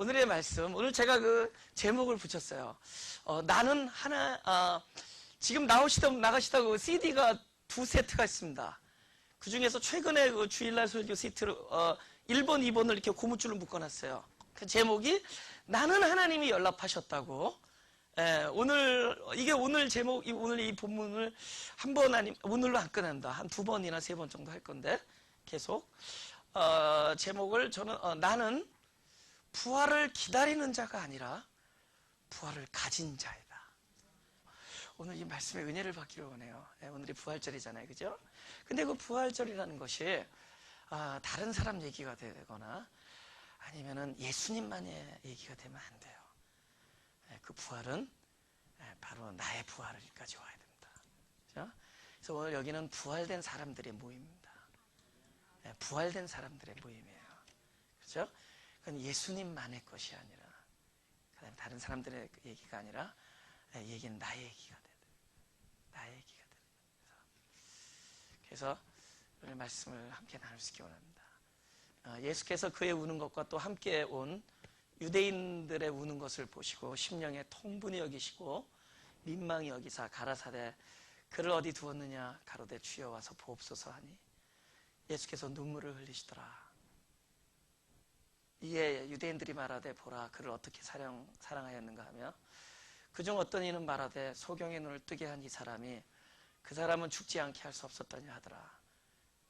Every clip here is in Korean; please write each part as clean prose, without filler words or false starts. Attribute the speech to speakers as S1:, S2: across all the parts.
S1: 오늘의 말씀, 오늘 제가 그 제목을 붙였어요. 나는 하나, 지금 나가시다고 CD가 2세트가 있습니다. 그 중에서 최근에 그 주일날 설교 세트로 1번, 2번을 이렇게 고무줄로 묶어놨어요. 그 제목이 나는 하나님이 연락하셨다고. 오늘 제목, 오늘 이 본문을 한 번 오늘로 안 끝낸다. 한 2번이나 3번 정도 할 건데, 계속. 제목을 저는, 나는 부활을 기다리는 자가 아니라 부활을 가진 자이다. 오늘 이 말씀의 은혜를 받기를 원해요. 오늘이 부활절이잖아요, 그죠? 근데 그 부활절이라는 것이 다른 사람 얘기가 되거나 아니면은 예수님만의 얘기가 되면 안 돼요. 그 부활은 바로 나의 부활까지 와야 됩니다. 그죠? 그래서 오늘 여기는 부활된 사람들의 모임입니다. 부활된 사람들의 모임이에요. 그죠? 그건 예수님만의 것이 아니라, 그다음에 다른 사람들의 얘기가 아니라, 얘기는 나의 얘기가 돼요. 나의 얘기가 돼요. 그래서 오늘 말씀을 함께 나눌 수 있기 원합니다. 예수께서 그의 우는 것과 또 함께 온 유대인들의 우는 것을 보시고 심령에 통분히 여기시고 민망히 여기사 가라사대 그를 어디 두었느냐 가로되 주여 와서 보옵소서 하니 예수께서 눈물을 흘리시더라. 이에 유대인들이 말하되 보라 그를 어떻게 사랑하였는가 하며 그중 어떤 이는 말하되 소경의 눈을 뜨게 한 이 사람이 그 사람은 죽지 않게 할 수 없었더냐 하더라.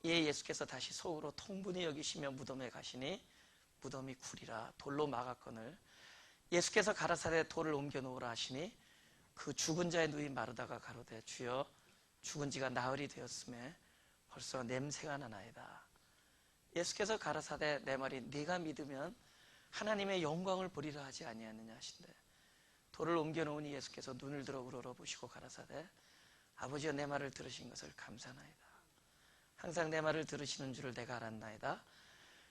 S1: 이에 예수께서 다시 속으로 통분히 여기시며 무덤에 가시니 무덤이 굴이라 돌로 막았거늘 예수께서 가라사대 돌을 옮겨 놓으라 하시니 그 죽은 자의 눈이 마르다가 가로되 주여 죽은 지가 나흘이 되었음에 벌써 냄새가 나나이다. 예수께서 가라사대 내 말이 네가 믿으면 하나님의 영광을 보리라 하지 아니하느냐 하신대 돌을 옮겨 놓으니 예수께서 눈을 들어 우러러보시고 가라사대 아버지여 내 말을 들으신 것을 감사나이다. 항상 내 말을 들으시는 줄을 내가 알았나이다.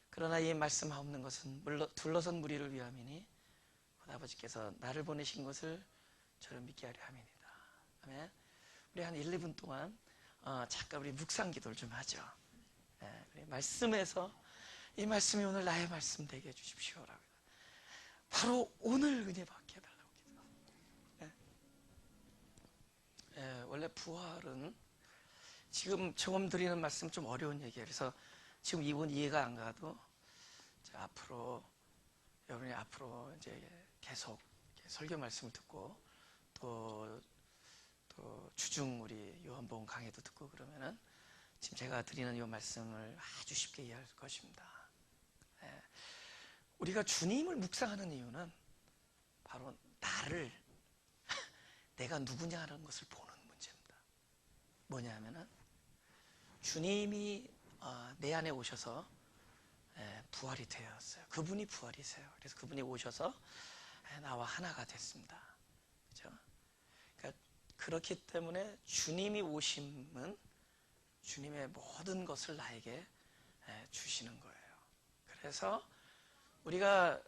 S1: 그러나 이 말씀하옵는 것은 둘러선 무리를 위함이니 곧 아버지께서 나를 보내신 것을 저를 믿게 하려 함이니이다. 아멘. 우리 한 1, 2분 동안 잠깐 우리 묵상 기도를 좀 하죠. 우리 말씀에서 이 말씀이 오늘 나의 말씀 되게 해주십시오라고. 바로 오늘 은혜 받게 해달라고 기도합니다. 원래 부활은 지금 처음 드리는 말씀 좀 어려운 얘기예요. 그래서 지금 이분 이해가 안 가도 여러분이 앞으로 이제 계속 설교 말씀을 듣고 또 주중 우리 요한복음 강해도 듣고 그러면은 지금 제가 드리는 이 말씀을 아주 쉽게 이해할 것입니다. 우리가 주님을 묵상하는 이유는 바로 나를 내가 누구냐라는 것을 보는 문제입니다. 뭐냐 하면은 주님이 내 안에 오셔서 부활이 되었어요. 그분이 부활이세요. 그래서 그분이 오셔서 나와 하나가 됐습니다. 그렇죠? 그러니까 그렇기 때문에 주님이 오심은 주님의 모든 것을 나에게 주시는 거예요. 그래서 우리가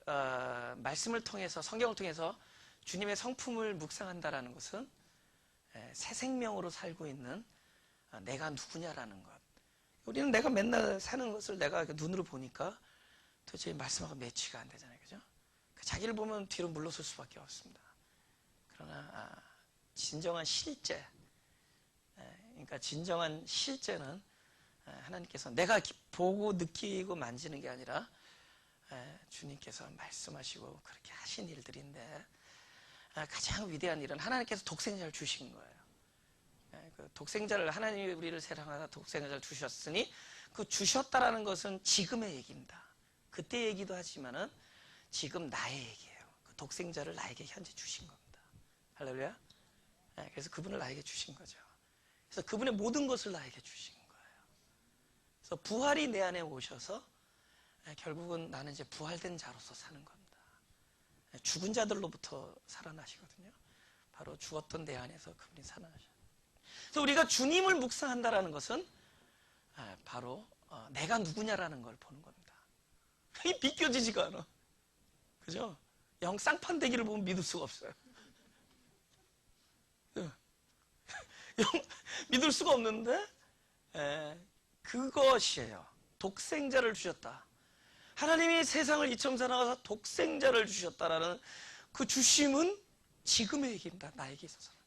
S1: 말씀을 통해서 성경을 통해서 주님의 성품을 묵상한다라는 것은 새 생명으로 살고 있는 내가 누구냐라는 것. 우리는 내가 맨날 사는 것을 내가 눈으로 보니까 도대체 말씀하고 매치가 안 되잖아요. 그죠? 자기를 보면 뒤로 물러설 수밖에 없습니다. 그러나 진정한 실제, 그러니까 진정한 실제는 하나님께서 내가 보고 느끼고 만지는 게 아니라 주님께서 말씀하시고 그렇게 하신 일들인데 가장 위대한 일은 하나님께서 독생자를 주신 거예요. 그 독생자를 하나님이 우리를 사랑하사 독생자를 주셨으니 그 주셨다라는 것은 지금의 얘기입니다. 그때 얘기도 하지만은 지금 나의 얘기예요. 그 독생자를 나에게 현재 주신 겁니다. 할렐루야. 그래서 그분을 나에게 주신 거죠. 그래서 그분의 모든 것을 나에게 주신 거예요. 그래서 부활이 내 안에 오셔서 결국은 나는 이제 부활된 자로서 사는 겁니다. 죽은 자들로부터 살아나시거든요. 바로 죽었던 내 안에서 그분이 살아나셔요. 그래서 우리가 주님을 묵상한다라는 것은 바로 내가 누구냐라는 걸 보는 겁니다. 이게 믿겨지지가 않아. 그죠? 영 쌍판대기를 보면 믿을 수가 없어요. 믿을 수가 없는데 그것이에요. 독생자를 주셨다. 하나님이 세상을 이처럼 사랑하사 독생자를 주셨다라는 그 주심은 지금의 얘기입니다. 나에게 있어서는.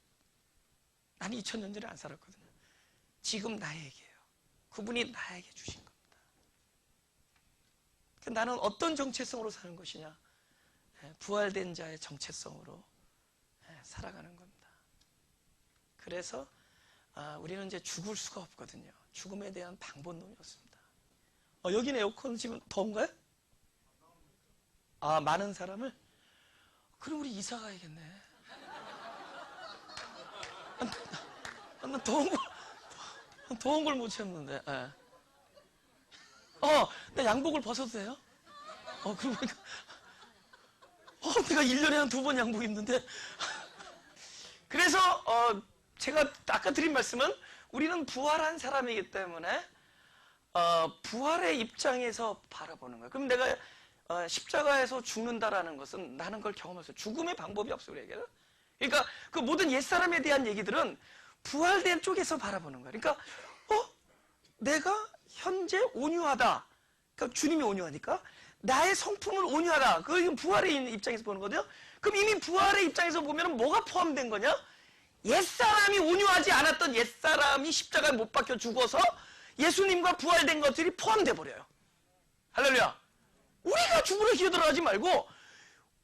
S1: 나는 2000년 전에 안 살았거든요. 지금 나에게요. 그분이 나에게 주신 겁니다. 나는 어떤 정체성으로 사는 것이냐? 부활된 자의 정체성으로 살아가는 겁니다. 그래서 우리는 이제 죽을 수가 없거든요. 죽음에 대한 방법론이 없습니다. 여기는 에어컨 지금 더운가요? 많은 사람을? 그럼 우리 이사 가야겠네. 나 더운 걸 못 참는데. 나 양복을 벗어도 돼요? 그러고 보니까 내가 1년에 한 2번 양복 입는데. 그래서 제가 아까 드린 말씀은 우리는 부활한 사람이기 때문에 부활의 입장에서 바라보는 거예요. 그럼 내가 십자가에서 죽는다라는 것은 나는 그걸 경험했어요. 죽음의 방법이 없어 우리에게는. 그러니까 그 모든 옛사람에 대한 얘기들은 부활된 쪽에서 바라보는 거예요. 그러니까 내가 현재 온유하다. 그러니까 주님이 온유하니까 나의 성품은 온유하다. 그건 부활의 입장에서 보는 거거든요. 그럼 이미 부활의 입장에서 보면 뭐가 포함된 거냐? 옛사람이 온유하지 않았던 옛사람이 십자가에 못 박혀 죽어서 예수님과 부활된 것들이 포함돼 버려요. 할렐루야. 우리가 죽으러 기어들어가지 말고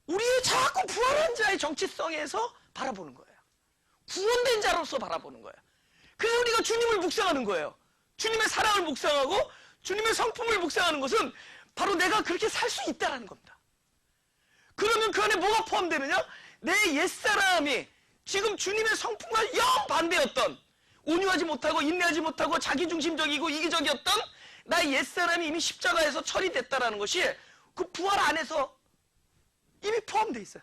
S1: 우리의 자꾸 부활한 자의 정체성에서 바라보는 거예요. 구원된 자로서 바라보는 거예요. 그래서 우리가 주님을 묵상하는 거예요. 주님의 사랑을 묵상하고 주님의 성품을 묵상하는 것은 바로 내가 그렇게 살 수 있다는 겁니다. 그러면 그 안에 뭐가 포함되느냐? 내 옛사람이 지금 주님의 성품과 영 반대였던, 온유하지 못하고 인내하지 못하고 자기중심적이고 이기적이었던 나의 옛사람이 이미 십자가에서 처리됐다는 것이 그 부활 안에서 이미 포함되어 있어요.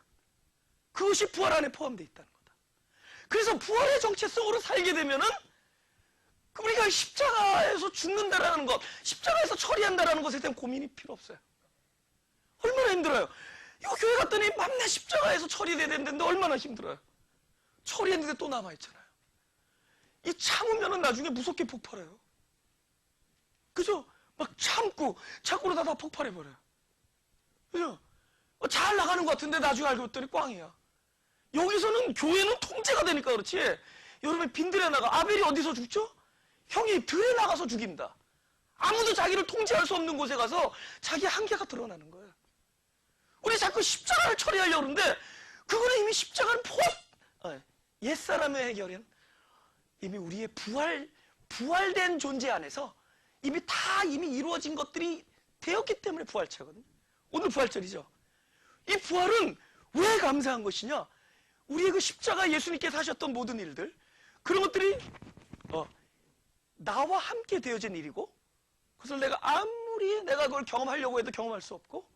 S1: 그것이 부활 안에 포함되어 있다는 거다. 그래서 부활의 정체성으로 살게 되면은 우리가 십자가에서 죽는다라는 것, 십자가에서 처리한다라는 것에 대한 고민이 필요 없어요. 얼마나 힘들어요. 이거 교회 갔더니 맨날 십자가에서 처리돼야 되는데 얼마나 힘들어요. 처리했는데 또 남아있잖아요. 이 참으면은 나중에 무섭게 폭발해요. 그죠? 막 참고 그러다 다 폭발해버려요. 그죠? 잘 나가는 것 같은데 나중에 알고 봤더니 꽝이야. 여기서는 교회는 통제가 되니까 그렇지. 여러분 빈들에 나가 아벨이 어디서 죽죠? 형이 들에 나가서 죽입니다. 아무도 자기를 통제할 수 없는 곳에 가서 자기 한계가 드러나는 거예요. 우리 자꾸 십자가를 처리하려고 그러는데 그거는 이미 십자가는 옛사람의 해결은 이미 우리의 부활된 존재 안에서 이미 이루어진 것들이 되었기 때문에 부활체거든요. 오늘 부활절이죠. 이 부활은 왜 감사한 것이냐? 우리의 그 십자가 예수님께서 하셨던 모든 일들, 그런 것들이 나와 함께 되어진 일이고, 그것을 내가 그걸 경험하려고 해도 경험할 수 없고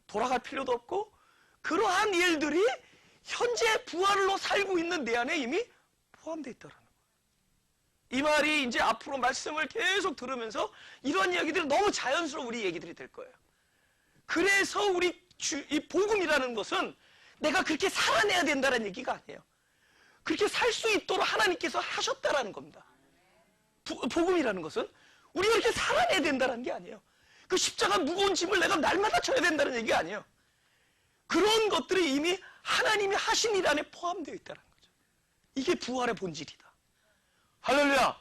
S1: 돌아갈 필요도 없고, 그러한 일들이 현재 부활로 살고 있는 내 안에 이미 포함되어 있다는 거예요. 이 말이 이제 앞으로 말씀을 계속 들으면서 이런 이야기들이 너무 자연스러운 우리 얘기들이 될 거예요. 그래서 이 복음이라는 것은 내가 그렇게 살아내야 된다는 얘기가 아니에요. 그렇게 살 수 있도록 하나님께서 하셨다라는 겁니다. 복음이라는 것은 우리가 이렇게 살아내야 된다는 게 아니에요. 그 십자가 무거운 짐을 내가 날마다 져야 된다는 얘기가 아니에요. 그런 것들이 이미 하나님이 하신 일 안에 포함되어 있다는 거죠. 이게 부활의 본질이다. 할렐루야.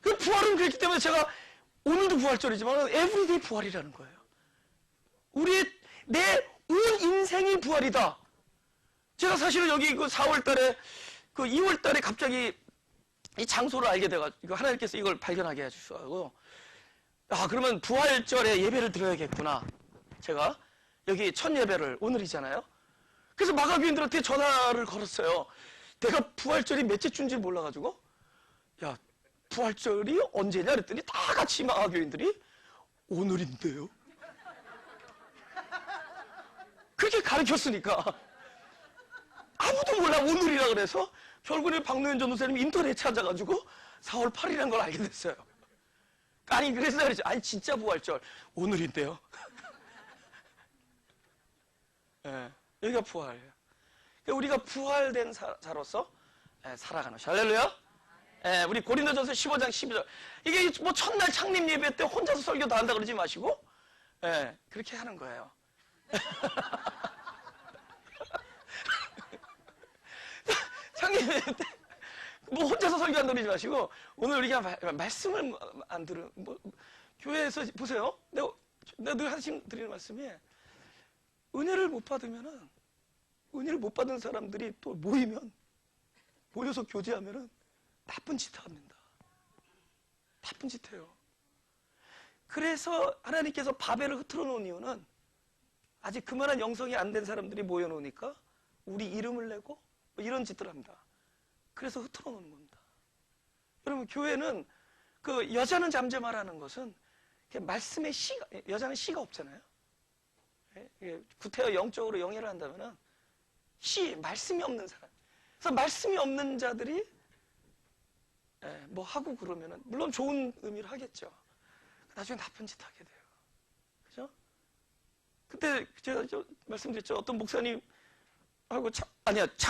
S1: 그 부활은 그렇기 때문에 제가 오늘도 부활절이지만 에브리데이 부활이라는 거예요. 내 온 인생이 부활이다. 제가 사실은 여기 그 4월달에 2월달에 갑자기 이 장소를 알게 돼가지고 하나님께서 이걸 발견하게 해주셔가지고 그러면 부활절에 예배를 드려야겠구나. 제가 여기 첫 예배를 오늘이잖아요. 그래서 마가교인들한테 전화를 걸었어요. 내가 부활절이 몇째 주인지 몰라가지고 야 부활절이 언제냐 그랬더니 다 같이 마가교인들이 오늘인데요. 그렇게 가르쳤으니까 아무도 몰라 오늘이라 그래서 결국에 박노현 전도사님이 인터넷 찾아가지고 4월 8일이라는 걸 알게 됐어요. 아니 그래서 그랬죠. 아니 진짜 부활절 오늘인데요. 네, 여기가 부활이에요. 우리가 부활된 자로서 살아가는 것이. 할렐루야. 우리 고린도전서 15장 12절. 이게 뭐 첫날 창립 예배 때 혼자서 설교 다 한다 그러지 마시고 예, 그렇게 하는 거예요. 성경한테 뭐 혼자서 설교한다고 그러지 마시고 오늘 우리가 말씀을 안 들은 교회에서 보세요. 내가 늘 하나씩 드리는 말씀이 은혜를 못 받으면은 은혜를 못 받은 사람들이 또 모여서 교제하면은 나쁜 짓 합니다. 나쁜 짓 해요. 그래서 하나님께서 바벨을 흐트러 놓은 이유는 아직 그만한 영성이 안 된 사람들이 모여놓으니까 우리 이름을 내고 뭐 이런 짓들 합니다. 그래서 흐트러 놓는 겁니다. 여러분, 교회는 그 여자는 잠잠하라는 것은 말씀의 여자는 씨가 없잖아요. 구태여 영적으로 영예를 한다면은 말씀이 없는 사람. 그래서 말씀이 없는 자들이 뭐 하고 그러면은 물론 좋은 의미를 하겠죠. 나중에 나쁜 짓 하게 돼요. 그죠? 그때 제가 말씀드렸죠. 어떤 목사님하고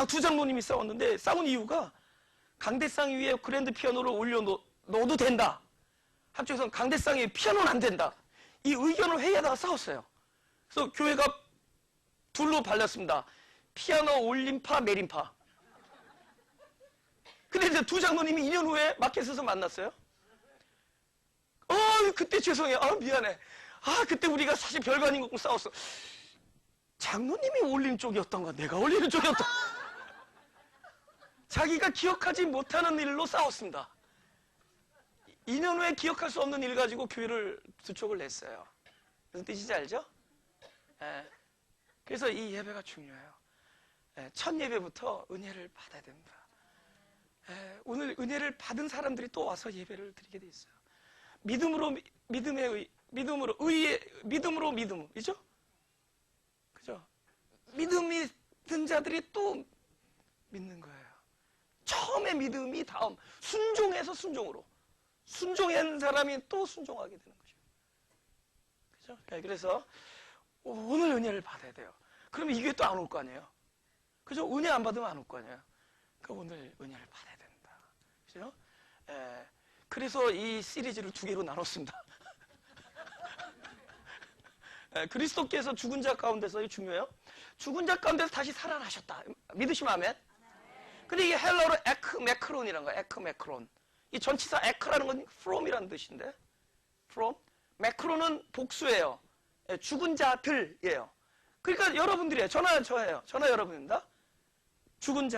S1: 두 장로님이 싸웠는데 싸운 이유가 강대상 위에 그랜드 피아노를 넣어도 된다. 한쪽에서는 강대상 위에 피아노는 안 된다. 이 의견을 회의하다가 싸웠어요. 그래서 교회가 둘로 발렸습니다. 피아노 올림파, 메림파. 근데 이제 두 장로님이 2년 후에 마켓에서 만났어요. 그때 죄송해요. 미안해. 그때 우리가 사실 별거 아닌 거 갖고 싸웠어. 장로님이 올린 쪽이었던가 내가 올리는 쪽이었던가. 자기가 기억하지 못하는 일로 싸웠습니다. 2년 후에 기억할 수 없는 일 가지고 교회를 두 쪽을 냈어요. 무슨 뜻인지 알죠? 그래서 이 예배가 중요해요. 첫 예배부터 은혜를 받아야 됩니다. 오늘 은혜를 받은 사람들이 또 와서 예배를 드리게 돼 있어요. 믿음으로 믿음이죠? 그죠? 믿음이 든 자들이 또 믿는 거예요. 처음에 믿음이 다음 순종해서 순종으로 순종한 사람이 또 순종하게 되는 거죠. 그죠? 그래서 오늘 은혜를 받아야 돼요. 그러면 이게 또 안 올 거 아니에요. 그죠? 은혜 안 받으면 안 올 거 아니에요. 그러니까 오늘 은혜를 받아야 된다. 그죠? 그래서 이 시리즈를 두 개로 나눴습니다. 그리스도께서 죽은 자 가운데서, 이게 중요해요. 죽은 자 가운데서 다시 살아나셨다. 믿으시면 아멘? 근데 이게 헬라어로 에크메크론이라는 거예요. 에크메크론. 이 전치사 에크라는 건 from이라는 뜻인데, from. 메크론은 복수예요. 죽은 자들이에요. 그러니까 여러분들이에요. 저예요. 저나 여러분입니다. 죽은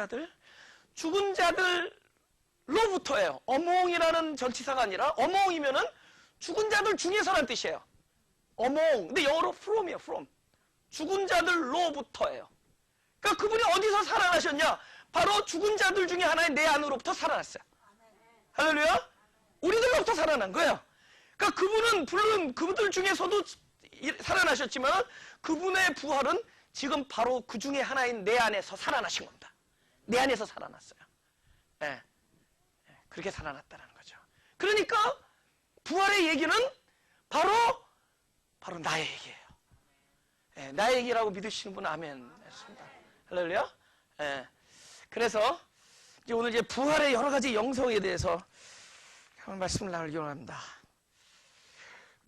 S1: 자들로부터예요. 어몽이라는 전치사가 아니라 어몽이면은 죽은 자들 중에서라는 뜻이에요. 어몽. 근데 영어로 from이에요. from. 죽은 자들로부터예요. 그러니까 그분이 어디서 살아나셨냐? 바로 죽은 자들 중에 하나인 내 안으로부터 살아났어요. 할렐루야? 우리들로부터 살아난 거예요. 그러니까 그분은 물론 그분들 중에서도 살아나셨지만 그분의 부활은 지금 바로 그 중에 하나인 내 안에서 살아나신 겁니다. 내 안에서 살아났어요. 그렇게 살아났다는 거죠. 그러니까 부활의 얘기는 바로 나의 얘기예요. 나의 얘기라고 믿으시는 분은 아멘 했습니다. 할렐루야. 그래서 오늘 이제 부활의 여러 가지 영성에 대해서 한번 말씀을 나누려고 합니다.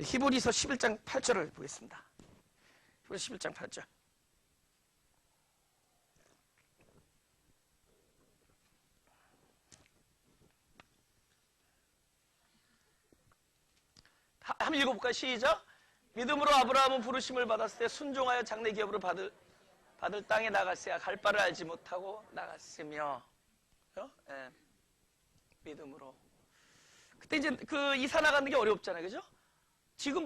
S1: 히브리서 11장 8절을 보겠습니다. 히브리서 11장 8절. 한번 읽어볼까요? 시작. 믿음으로 아브라함은 부르심을 받았을 때 순종하여 장래 기업으로 받을 땅에 나갔어야 갈 바를 알지 못하고 나갔으며, 믿음으로. 그때 이제 이사 나가는 게 어렵잖아요, 그죠? 지금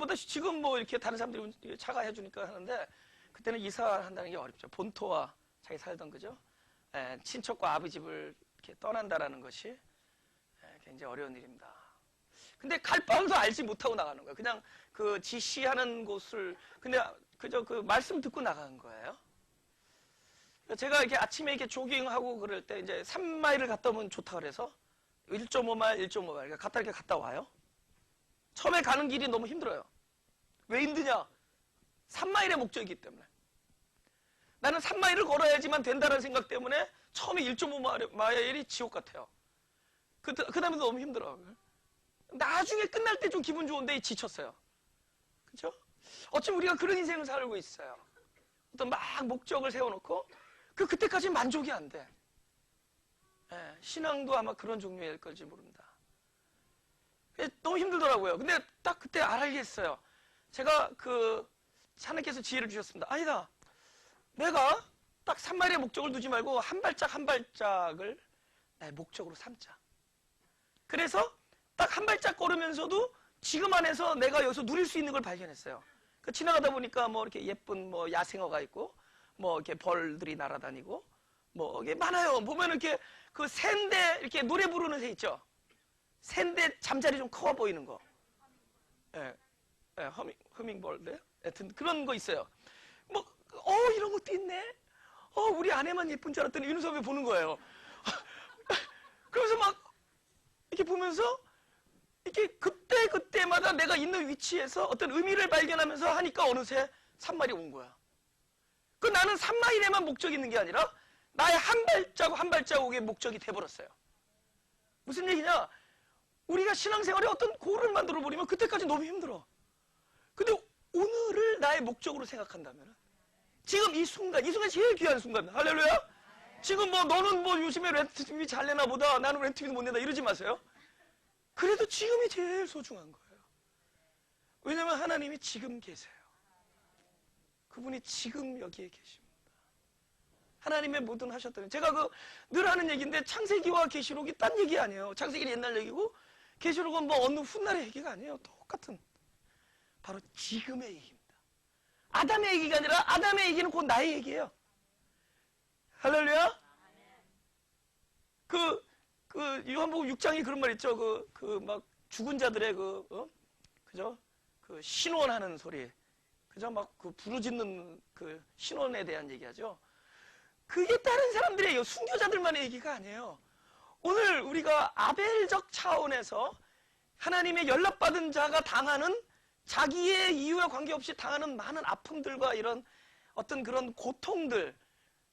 S1: 뭐 이렇게 다른 사람들이 차가 해주니까 하는데 그때는 이사한다는 게 어렵죠. 본토와 자기 살던, 그죠? 친척과 아버지 집을 이렇게 떠난다라는 것이 굉장히 어려운 일입니다. 근데 갈 바도 알지 못하고 나가는 거예요. 그냥 그 지시하는 곳을 그저 그 말씀 듣고 나간 거예요. 제가 이렇게 아침에 이렇게 조깅하고 그럴 때 이제 3마일을 갔다 오면 좋다 그래서 1.5마일, 1.5마일 그러니까 이렇게 갔다 와요. 처음에 가는 길이 너무 힘들어요. 왜 힘드냐? 3마일의 목적이기 때문에. 나는 3마일을 걸어야지만 된다는 생각 때문에 처음에 1.5마일이 지옥 같아요. 그 다음에 너무 힘들어. 나중에 끝날 때 좀 기분 좋은데 지쳤어요. 그죠? 어쩌면 우리가 그런 인생을 살고 있어요. 어떤 막 목적을 세워놓고 그때까지 만족이 안 돼. 예, 신앙도 아마 그런 종류일 걸지 모릅니다. 너무 힘들더라고요. 근데 딱 그때 알겠어요. 제가 하나님께서 지혜를 주셨습니다. 아니다. 내가 딱 산마리의 목적을 두지 말고 한 발짝 한 발짝을 나의 목적으로 삼자. 그래서 딱 한 발짝 걸으면서도 지금 안에서 내가 여기서 누릴 수 있는 걸 발견했어요. 지나가다 보니까 뭐 이렇게 예쁜 뭐 야생어가 있고 뭐 이렇게 벌들이 날아다니고 뭐 이게 많아요. 보면 이렇게 샌데 이렇게 노래 부르는 새 있죠. 샌데 잠자리 좀 커 보이는 거. 예, 예, 허밍벌드. 하여튼 그런 거 있어요. 뭐 이런 것도 있네. 우리 아내만 예쁜 줄 알았더니 윤섭이 보는 거예요. 그러면서 막 이렇게 보면서 이렇게 그때마다 내가 있는 위치에서 어떤 의미를 발견하면서 하니까 어느새 산마리 온 거야. 나는 산마리에만 목적이 있는 게 아니라 나의 한 발자국 한 발자국의 목적이 돼버렸어요. 무슨 얘기냐? 우리가 신앙생활에 어떤 고를 만들어 버리면 그때까지 너무 힘들어. 근데 오늘을 나의 목적으로 생각한다면 지금 이 순간 제일 귀한 순간입니다. 할렐루야. 지금 뭐 너는 뭐 요즘에 렌트 TV 잘 내나 보다, 나는 렌트 TV도 못 낸다 이러지 마세요. 그래도 지금이 제일 소중한 거예요. 왜냐하면 하나님이 지금 계세요. 그분이 지금 여기에 계십니다. 하나님의 모든 하셨다는, 제가 늘 하는 얘기인데 창세기와 계시록이 딴 얘기 아니에요. 창세기는 옛날 얘기고 계시록은 뭐 어느 훗날의 얘기가 아니에요. 똑같은 바로 지금의 얘기입니다. 아담의 얘기가 아니라 아담의 얘기는 곧 나의 얘기예요. 할렐루야. 요한복음 6장에 그런 말 있죠. 막 죽은 자들의 그죠? 신원하는 소리. 그죠? 막 부르짖는 신원에 대한 얘기하죠. 그게 다른 사람들의 순교자들만의 얘기가 아니에요. 오늘 우리가 아벨적 차원에서 하나님의 연락받은 자가 당하는, 자기의 이유와 관계없이 당하는 많은 아픔들과 이런 어떤 그런 고통들,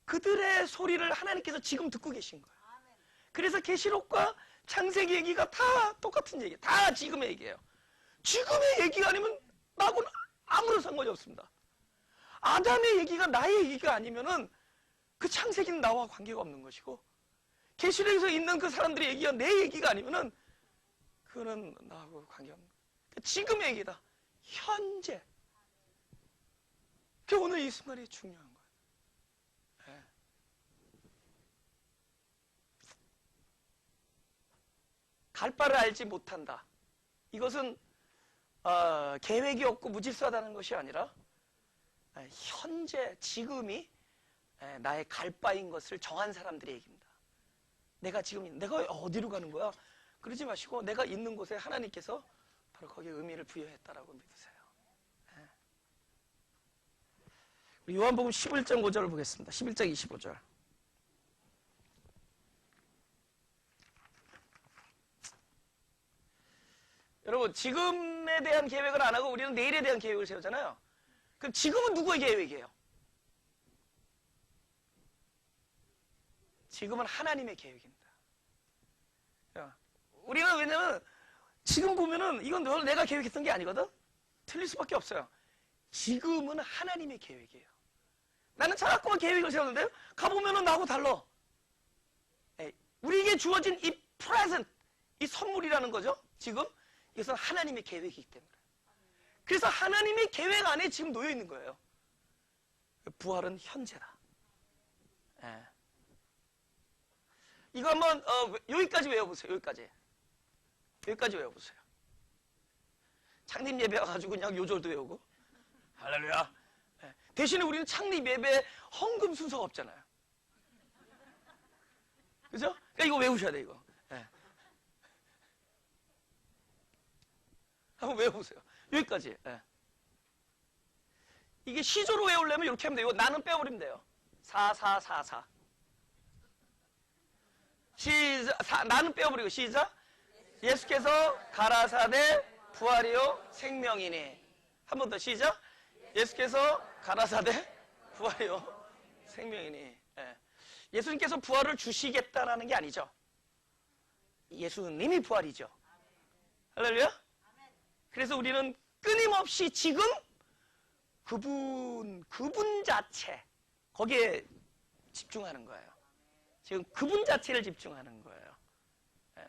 S1: 그들의 소리를 하나님께서 지금 듣고 계신 거예요. 그래서 계시록과 창세기 얘기가 다 똑같은 얘기예요. 다 지금의 얘기예요. 지금의 얘기가 아니면 나하고는 아무런 상관이 없습니다. 아담의 얘기가 나의 얘기가 아니면은 그 창세기는 나와 관계가 없는 것이고, 계시록에서 있는 그 사람들의 얘기가 내 얘기가 아니면은 그거는 나하고 관계가 없는 거예요. 지금의 얘기다. 현재. 그게 오늘 이 순간이 중요한 거예요. 네. 갈 바를 알지 못한다. 이것은 계획이 없고 무질서하다는 것이 아니라 현재, 지금이 나의 갈 바인 것을 정한 사람들의 얘기입니다. 내가 어디로 가는 거야? 그러지 마시고 내가 있는 곳에 하나님께서 바로 거기에 의미를 부여했다라고 믿으세요. 우리 요한복음 11장 5절을 보겠습니다. 11장 25절. 여러분, 지금에 대한 계획을 안 하고 우리는 내일에 대한 계획을 세우잖아요. 그럼 지금은 누구의 계획이에요? 지금은 하나님의 계획입니다. 우리는 왜냐면 지금 보면은 이건 늘 내가 계획했던 게 아니거든? 틀릴 수밖에 없어요. 지금은 하나님의 계획이에요. 나는 자꾸만 계획을 세웠는데 가보면은 나하고 달라. 우리에게 주어진 이 present, 이 선물이라는 거죠. 지금 이것은 하나님의 계획이기 때문에. 그래서 하나님의 계획 안에 지금 놓여 있는 거예요. 부활은 현재다. 이거 한번 여기까지 외워보세요. 여기까지 외워보세요. 창립 예배 와가지고 그냥 요절도 외우고, 할렐루야. 대신에 우리는 창립 예배 헌금 순서가 없잖아요. 그죠? 그러니까 이거 외우셔야 돼, 이거. 한번 외워보세요. 여기까지. 이게 시조로 외우려면 이렇게 하면 돼요. 나는 빼버리면 돼요. 4, 4, 4, 4. 시작. 나는 빼어버리고 시작. 예수께서 가라사대 부활이요 생명이니. 한 번 더 시작. 예수께서 가라사대 부활이요 생명이니. 예수님께서 부활을 주시겠다라는 게 아니죠. 예수님이 부활이죠. 할렐루야. 그래서 우리는 끊임없이 지금 그분 자체, 거기에 집중하는 거예요. 지금 그분 자체를 집중하는 거예요. 예.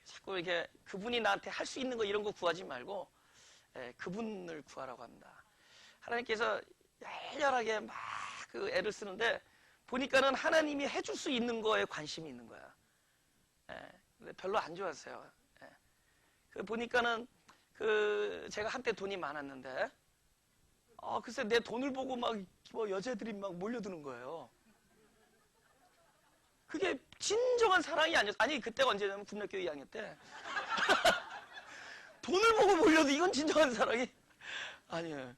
S1: 자꾸 이렇게 그분이 나한테 할 수 있는 거 이런 거 구하지 말고, 예, 그분을 구하라고 합니다. 하나님께서 열렬하게 막 그 애를 쓰는데 보니까는 하나님이 해줄 수 있는 거에 관심이 있는 거야. 예. 근데 별로 안 좋았어요. 예. 그 보니까는 제가 한때 돈이 많았는데, 글쎄 내 돈을 보고 막 뭐 여자들이 막 몰려드는 거예요. 그게 진정한 사랑이 아니었어. 아니, 그때가 언제냐면 국민학교 2학년 때. 돈을 보고 몰려도 이건 진정한 사랑이 아니에요.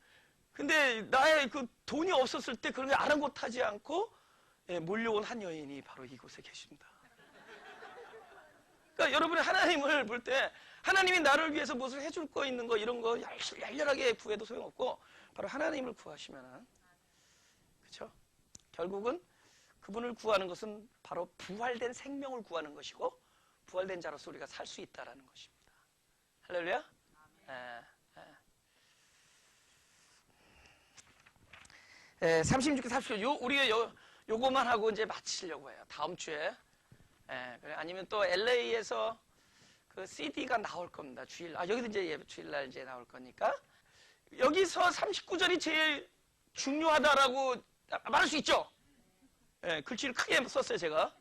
S1: 근데 나의 그 돈이 없었을 때 그런 게 아랑곳하지 않고, 예, 몰려온 한 여인이 바로 이곳에 계십니다. 그러니까 여러분이 하나님을 볼 때 하나님이 나를 위해서 무엇을 해줄 거 있는 거 이런 거 열렬하게 구해도 소용없고 바로 하나님을 구하시면은, 그렇죠? 결국은 그분을 구하는 것은 바로 부활된 생명을 구하는 것이고 부활된 자로서 우리가 살 수 있다라는 것입니다. 할렐루야. 예, 예. 36개 30개 우리가 요거만 하고 이제 마치려고 해요. 다음 주에. 예, 아니면 또 LA에서 그 CD가 나올 겁니다. 여기도 이제 주일날 이제 나올 거니까. 여기서 39절이 제일 중요하다라고 말할 수 있죠? 예, 글씨를 크게 썼어요, 제가.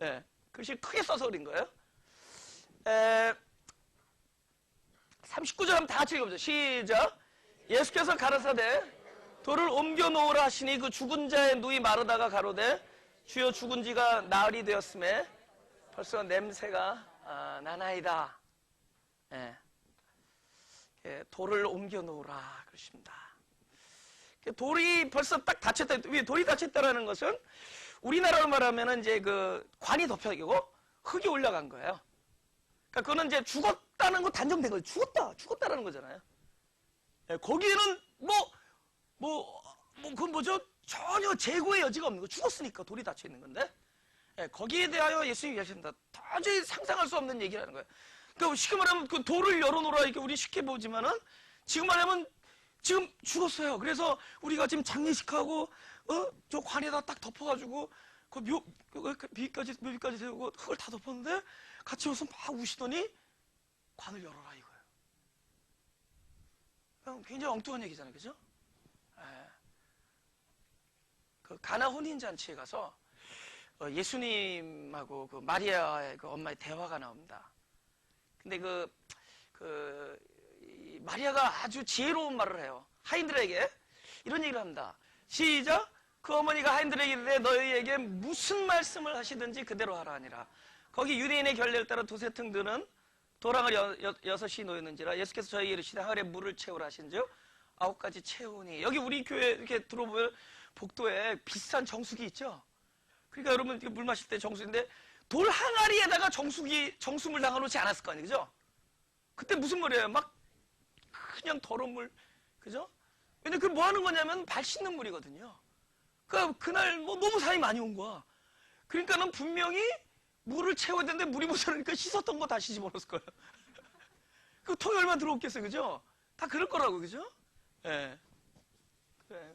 S1: 예, 글씨를 크게 써서 그린 거예요. 39절 한번 다 같이 읽어보죠. 시작. 예수께서 가라사대 돌을 옮겨 놓으라 하시니 그 죽은 자의 누이 마르다가 가로되 주여 죽은 지가 나흘이 되었음에 벌써 냄새가 나나이다. 예. 돌을 옮겨 놓으라 그러십니다. 돌이 벌써 딱 닫혔다. 왜 돌이 닫혔다라는 것은 우리나라로 말하면 이제 그 관이 덮여지고 흙이 올라간 거예요. 그러니까 그거는 이제 죽었다는 거 단정된 거예요. 죽었다라는 거잖아요. 예, 거기에는 그건 뭐죠? 전혀 재고의 여지가 없는 거. 죽었으니까 돌이 닫혀 있는 건데. 예, 거기에 대하여 예수님이 얘기하신다. 도저히 상상할 수 없는 얘기라는 거예요. 그러니까 쉽게 말하면 그 돌을 열어놓으라 이렇게 우리 쉽게 보지만은 지금 말하면 지금 죽었어요. 그래서 우리가 지금 장례식하고 저 관에다 딱 덮어가지고 그 묘비까지 세우고 흙을 다 덮었는데 같이 와서 막 우시더니 관을 열어라 이거예요. 굉장히 엉뚱한 얘기잖아요, 그죠? 그 가나 혼인 잔치에 가서 예수님하고 그 마리아의 그 엄마의 대화가 나옵니다. 근데 이 마리아가 아주 지혜로운 말을 해요. 하인들에게 이런 얘기를 합니다. 시작. 그 어머니가 하인들에게 이르되 너희에게 무슨 말씀을 하시든지 그대로 하라 하니라. 거기 유대인의 결례를 따라 두세 등 드는 도랑을 6이 놓였는지라. 예수께서 저희에게 이르시되 하늘에 물을 채우라 하신즉 9가지 채우니. 여기 우리 교회 이렇게 들어보면 복도에 비싼 정수기 있죠. 그러니까 여러분 물 마실 때 정수인데 돌 항아리에다가 정수물 담아놓지 않았을 거 아니에요, 그죠? 그때 무슨 물이에요? 막 그냥 더러운 물, 그죠? 근데 그 뭐 하는 거냐면 발 씻는 물이거든요. 그러니까 그날 너무 사람이 많이 온 거야. 그러니까는 분명히 물을 채워야 되는데 물이 모자라니까 씻었던 거 다시 집어넣었을 거예요. 그 통이 얼마나 들어오겠어요, 그죠? 다 그럴 거라고, 그죠? 예. 그래.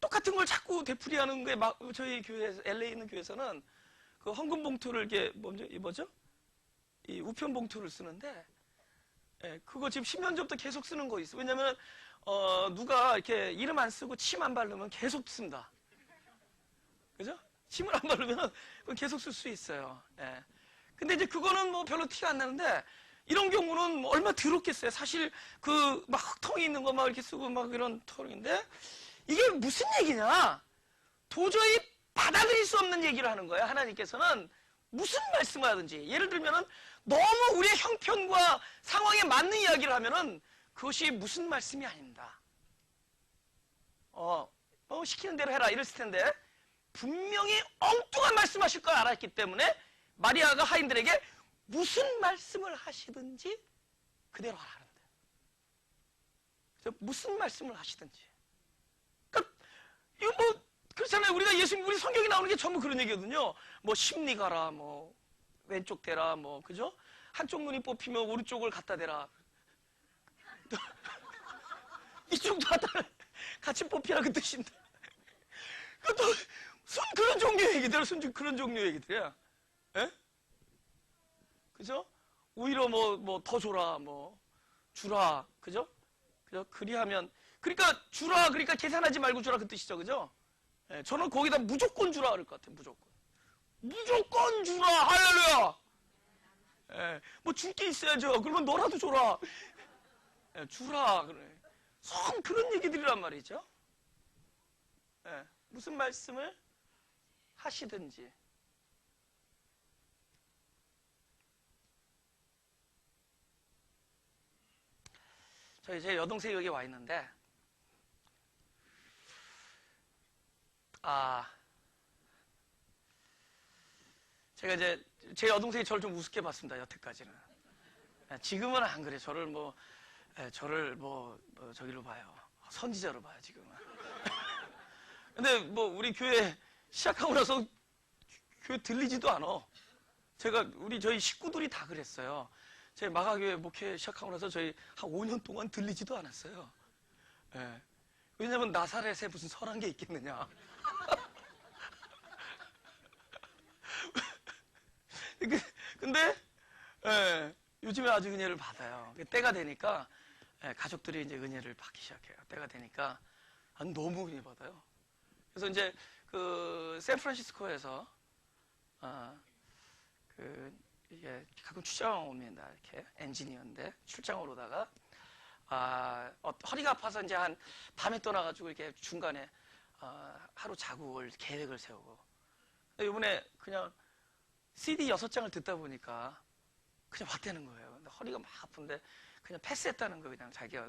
S1: 똑같은 걸 자꾸 되풀이하는 게 저희 교회에서, LA에 있는 교회에서는 그 헌금 봉투를 이렇게 뭐죠? 이 우편 봉투를 쓰는데, 예, 그거 지금 10년 전부터 계속 쓰는 거 있어. 왜냐면 누가 이렇게 이름 안 쓰고 침 안 바르면 계속 씁니다. 그죠? 침을 안 바르면 계속 쓸 수 있어요. 예. 근데 이제 그거는 뭐 별로 티가 안 나는데 이런 경우는 뭐 얼마 더럽겠어요. 사실 그 막 흙통이 있는 거 막 이렇게 쓰고 막 이런 털인데 이게 무슨 얘기냐? 도저히 받아들일 수 없는 얘기를 하는 거예요. 하나님께서는 무슨 말씀을 하든지 예를 들면은 너무 우리의 형편과 상황에 맞는 이야기를 하면은 그것이 무슨 말씀이 아닙니다. 시키는 대로 해라 이랬을 텐데 분명히 엉뚱한 말씀하실 걸 알았기 때문에 마리아가 하인들에게 무슨 말씀을 하시든지 그대로 하라는 거예요. 무슨 말씀을 하시든지. 그러니까 이거 그렇잖아요. 우리 성경이 나오는 게 전부 그런 얘기거든요. 심리 가라, 왼쪽 대라, 그죠? 한쪽 눈이 뽑히면 오른쪽을 갖다 대라. 이쪽도 하다가 같이 뽑히라 그 뜻인데. 그것도 그런 종류의 얘기들, 그런 종류의 얘기들이야. 예? 그죠? 오히려 뭐 더 줘라, 뭐 주라, 그죠? 그죠? 그리하면, 그러니까 주라, 그러니까 계산하지 말고 주라 그 뜻이죠, 그죠? 예, 저는 거기다 무조건 주라 그럴 것 같아요, 무조건 주라, 할렐루야. 예, 뭐 줄 게 있어야죠. 그러면 너라도 줘라. 예, 주라 그래. 선 그런 얘기들이란 말이죠. 예, 무슨 말씀을 하시든지. 제 여동생이 여기 와 있는데, 제가 이제 제 여동생이 저를 좀 우습게 봤습니다, 여태까지는. 지금은 안 그래. 저를 저기로 봐요. 선지자로 봐요, 지금은. 근데 우리 교회 시작하고 나서 교회 들리지도 않아. 저희 식구들이 다 그랬어요. 제 마가교회 목회 시작하고 나서 저희 한 5년 동안 들리지도 않았어요. 예. 왜냐면 나사렛에 무슨 선한 게 있겠느냐. 근데 예, 요즘에 아주 은혜를 받아요. 때가 되니까 가족들이 이제 은혜를 받기 시작해요. 때가 되니까 너무 은혜 받아요. 그래서 이제 그 샌프란시스코에서 이게 가끔 출장 옵니다. 이렇게 엔지니어인데 출장을 오다가 허리가 아파서 이제 한 밤에 떠나가지고 이렇게 중간에 하루 자고 올 계획을 세우고, 이번에 그냥 CD 6장을 듣다 보니까 그냥 왔다는 거예요. 근데 허리가 막 아픈데 그냥 패스했다는 거예요. 그냥 자기가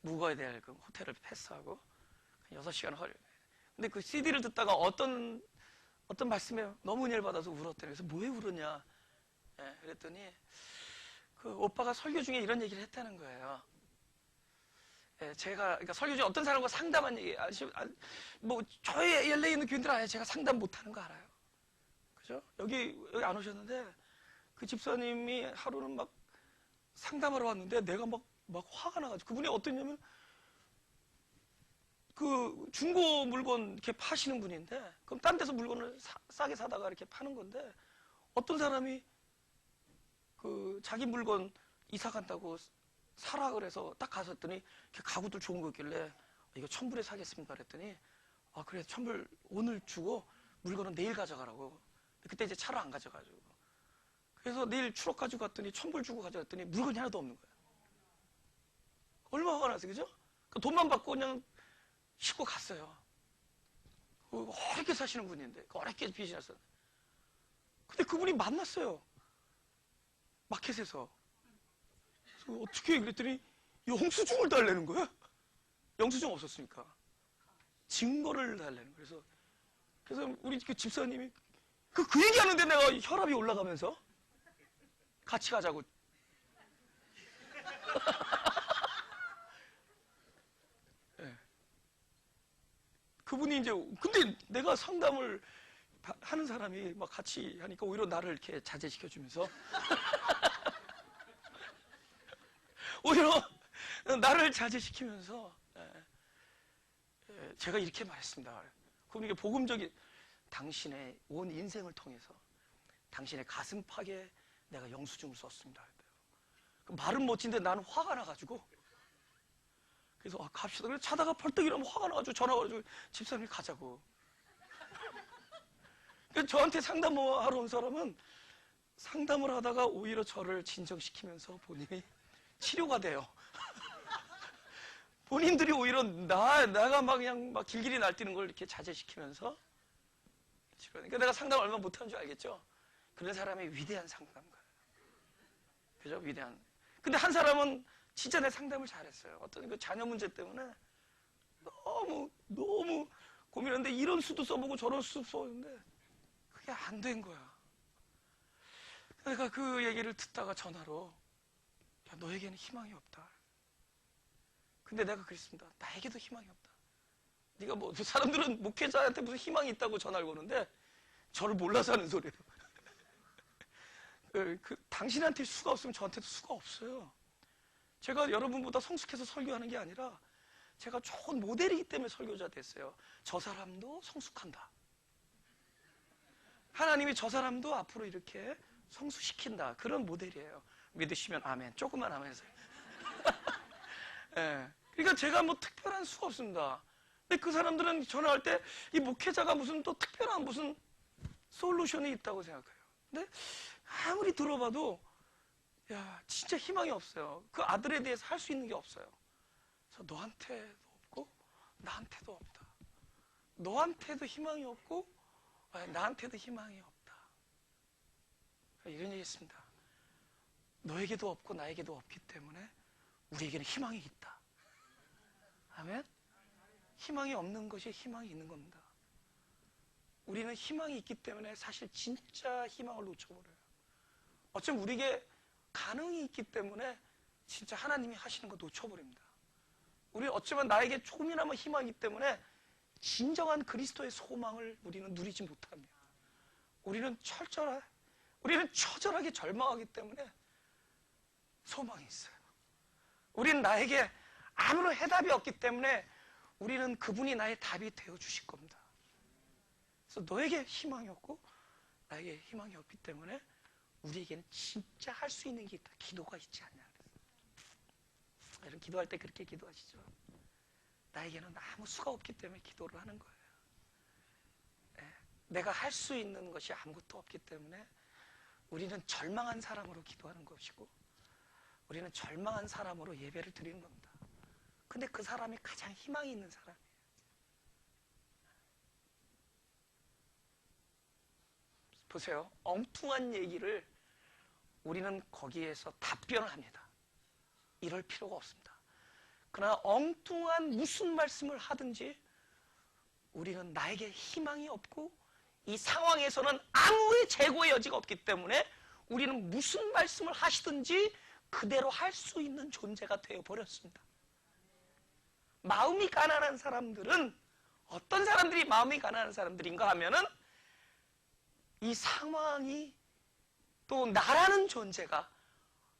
S1: 묵어야 될 그 호텔을 패스하고 6시간 허리. 근데 그 CD를 듣다가 어떤 말씀에 너무 은혜를 받아서 울었대요. 그래서 뭐에 울었냐? 예, 그랬더니 그 오빠가 설교 중에 이런 얘기를 했다는 거예요. 예, 그러니까 설교 중에 어떤 사람과 상담한 얘기, 저희 LA에 있는 교인들 아예 제가 상담 못하는 거 알아요. 그죠? 여기 안 오셨는데 그 집사님이 하루는 막 상담하러 왔는데 내가 막 화가 나가지고, 그분이 어떠냐면 그 중고 물건 이렇게 파시는 분인데, 그럼 딴 데서 물건을 싸게 사다가 이렇게 파는 건데, 어떤 사람이 그 자기 물건 이사 간다고 사라 그래서 딱 가서 했더니 이렇게 가구들 좋은 거 있길래 이거 1,000불에 사겠습니다 그랬더니 그래 1,000불 오늘 주고 물건은 내일 가져가라고. 그때 이제 차를 안 가져가지고, 그래서 내일 추록 가지고 갔더니 1,000불 주고 가져갔더니 물건이 하나도 없는 거예요. 얼마나 화가 났어요, 그죠? 돈만 받고 그냥 싣고 갔어요. 어렵게 사시는 분인데, 어렵게 빚이 났어요. 근데 그분이 만났어요, 마켓에서. 그래서 어떻게 그랬더니 영수증을 달라는 거야. 영수증 없었으니까 증거를 달라는 거예요. 그래서 우리 그 집사님이 그 얘기하는데 내가 혈압이 올라가면서 같이 가자고. 네. 그분이 이제, 근데 내가 상담을 하는 사람이 막 같이 하니까 오히려 나를 이렇게 자제시켜주면서 오히려 나를 자제시키면서 제가 이렇게 말했습니다. 그분에게 복음적인, 당신의 온 인생을 통해서 당신의 가슴팍에 내가 영수증을 썼습니다. 그 말은 멋진데 나는 화가 나가지고, 그래서 갑시다. 그래서 자다가 벌떡 일어나면 화가 나가지고 전화가 와가지고 집사님이 가자고. 그래서 저한테 상담하러 온 사람은 상담을 하다가 오히려 저를 진정시키면서 본인이 치료가 돼요. 본인들이 오히려 내가 그냥 길길이 날뛰는 걸 이렇게 자제시키면서 치료. 그러니까 내가 상담 얼마 못하는 줄 알겠죠? 그런 사람이 위대한 상담가예요. 그죠? 위대한. 근데 한 사람은 진짜 내 상담을 잘했어요. 어떤 그 자녀 문제 때문에 너무 고민했는데 이런 수도 써보고 저런 수도 써보는데 그게 안 된 거야. 내가 그 얘기를 듣다가 전화로, 야, 너에게는 희망이 없다. 근데 내가 그랬습니다. 나에게도 희망이 없다. 네가 사람들은 목회자한테 무슨 희망이 있다고 전화를 거는데 저를 몰라서 하는 소리예요. 당신한테 수가 없으면 저한테도 수가 없어요. 제가 여러분보다 성숙해서 설교하는 게 아니라 제가 좋은 모델이기 때문에 설교자 됐어요. 저 사람도 성숙한다. 하나님이 저 사람도 앞으로 이렇게 성숙시킨다. 그런 모델이에요. 믿으시면 아멘. 조금만 아멘 해서요. 네. 그러니까 제가 뭐 특별한 수가 없습니다. 근데 그 사람들은 전화할 때 이 목회자가 무슨 또 특별한 무슨 솔루션이 있다고 생각해요. 근데 아무리 들어봐도 야, 진짜 희망이 없어요. 그 아들에 대해서 할 수 있는 게 없어요. 그래서 너한테도 없고 나한테도 없다. 너한테도 희망이 없고 나한테도 희망이 없다. 이런 얘기 했습니다. 너에게도 없고 나에게도 없기 때문에 우리에게는 희망이 있다. 아멘? 희망이 없는 것이 희망이 있는 겁니다. 우리는 희망이 있기 때문에 사실 진짜 희망을 놓쳐버려요. 어쩌면 우리에게 가능이 있기 때문에 진짜 하나님이 하시는 거 놓쳐버립니다. 우리 어쩌면 나에게 조금이나마 희망이기 때문에 진정한 그리스도의 소망을 우리는 누리지 못합니다. 우리는 처절하게 절망하기 때문에 소망이 있어요. 우리는 나에게 아무런 해답이 없기 때문에 우리는 그분이 나의 답이 되어 주실 겁니다. 그래서 너에게 희망이 없고 나에게 희망이 없기 때문에 우리에게는 진짜 할 수 있는 게 있다. 기도가 있지 않냐. 여러분 기도할 때 그렇게 기도하시죠. 나에게는 아무 수가 없기 때문에 기도를 하는 거예요. 내가 할 수 있는 것이 아무것도 없기 때문에 우리는 절망한 사람으로 기도하는 것이고 우리는 절망한 사람으로 예배를 드리는 겁니다. 근데 그 사람이 가장 희망이 있는 사람이에요. 보세요. 엉뚱한 얘기를 우리는 거기에서 답변을 합니다. 이럴 필요가 없습니다. 그러나 엉뚱한 무슨 말씀을 하든지 우리는 나에게 희망이 없고 이 상황에서는 아무의 재고의 여지가 없기 때문에 우리는 무슨 말씀을 하시든지 그대로 할 수 있는 존재가 되어버렸습니다. 마음이 가난한 사람들은 어떤 사람들이 마음이 가난한 사람들인가 하면은 이 상황이 또 나라는 존재가